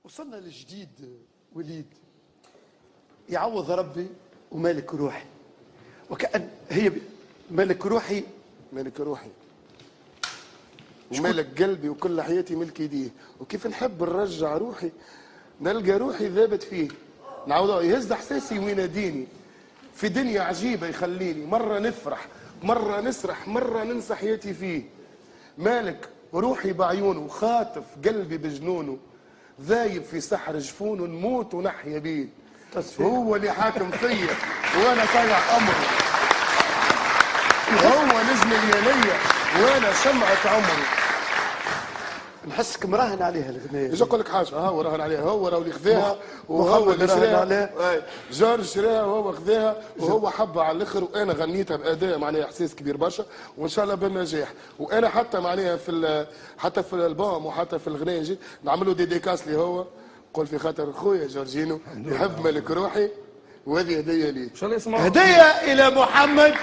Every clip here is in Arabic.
وصلنا لجديد وليد، يعوض ربي ومالك روحي، وكأن هي مالك روحي، مالك روحي ومالك قلبي وكل حياتي ملك يديه. وكيف نحب نرجع روحي نلقى روحي ذابت فيه، نعوضه يهز احساسي ويناديني في دنيا عجيبه يخليني مرة نفرح مرة نسرح مرة ننسى حياتي فيه. مالك روحي بعيونه خاطف قلبي بجنونه، ذايب في سحر جفونه نموت ونحيا بيه. هو اللي حاكم فيا وانا طايع امره، هو نجم اللياليه وانا شمعة عمري. نحسك مراهن عليها الغنية. ايش اقول لك حاجه، هو راهن عليها، هو راهو اللي خذاها وهو اللي شراها، جار شراها وهو خذاها وهو حبها على الاخر، وانا غنيتها باداء معناها احساس كبير برشا وان شاء الله بالنجاح. وانا حتى معناها حتى في الالبوم وحتى في الغنايه جيت نعملوا ديديكاس لي هو، قول في خاطر خويا جورجينو يحب مالك روحي وهذه هديه لي. ان شاء الله يسمعوا. هديه الى محمد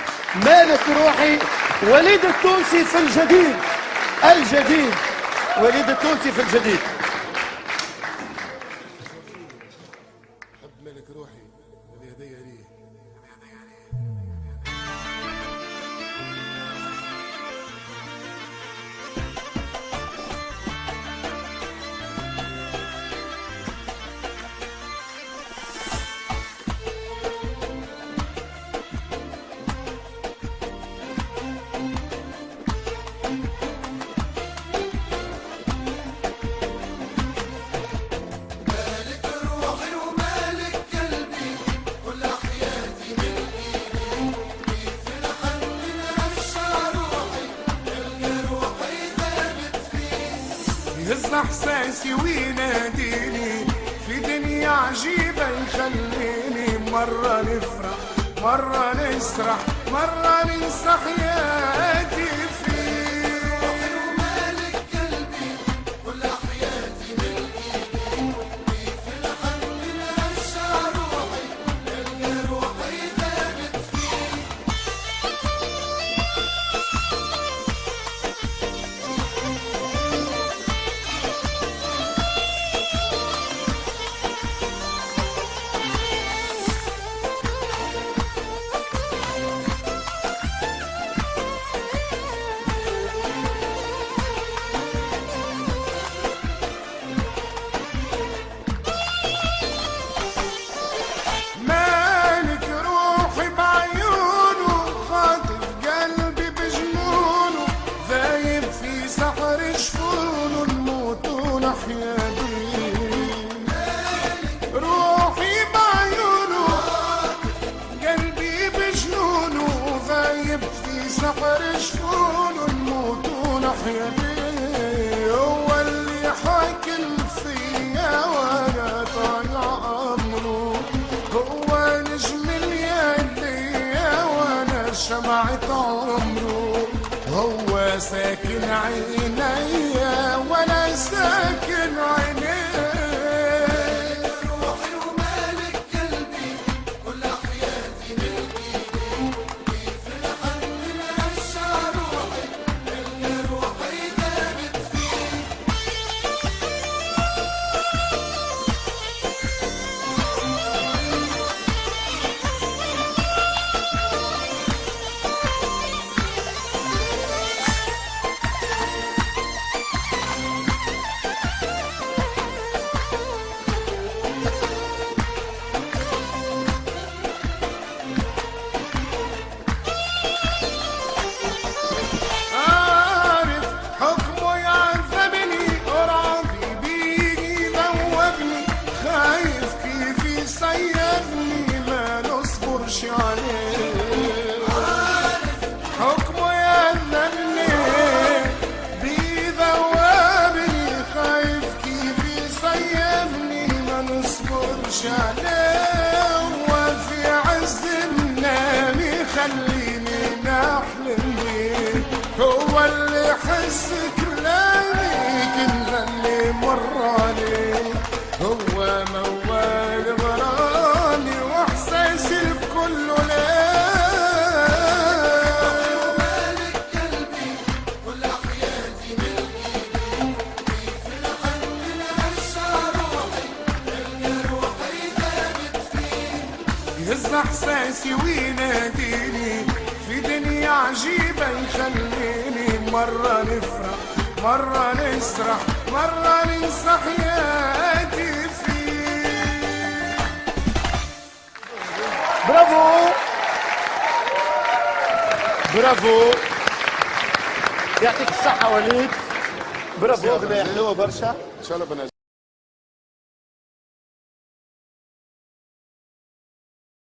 مالك روحي، وليد التونسي في الجديد. وليد التونسي في الجديد. حب مالك روحي هذه هديه لي. يهز احساسي ويناديني في دنيا عجيبه يخليني مره نفرح مره نسرح مره ننسى حياتي فيه. ومالك قلبي كل حياتي ملكي في الحن نرجع روحي نلقى روحي ثابت فيه. روحي بعيونه قلبي بجنونه ذايب في سحر جفونه نموت ونحيا بيه. هو اللي حاكم فيا وانا طايع امره، هو نجم الليالي وانا شمعة عمره، هو ساكن عيني وانا ساكن عينيه. روحي ومالك قلبي كل حياتي ملكي في الحن نرجع روحي نلقى روحي ثابت فيه. حكمه يأذنني بذوابني، خايف كيف يصيبني ما نصبرش عليه. وفي عز النام يخليني نحلم بيه، هو اللي يحس كلامي كل اللي مر عليه، هو موال غرامي واحساسي الكل ليه. في الحن نرجع روحي يهز احساسي ويناديني في دنيا عجيبة يخليني مرة نفرح مرة نسرح مرة ننسى حياتي فيه. برافو برافو، يعطيك الصحة وليد، برافو، أغنية حلوة برشا. ان شاء الله بنجح.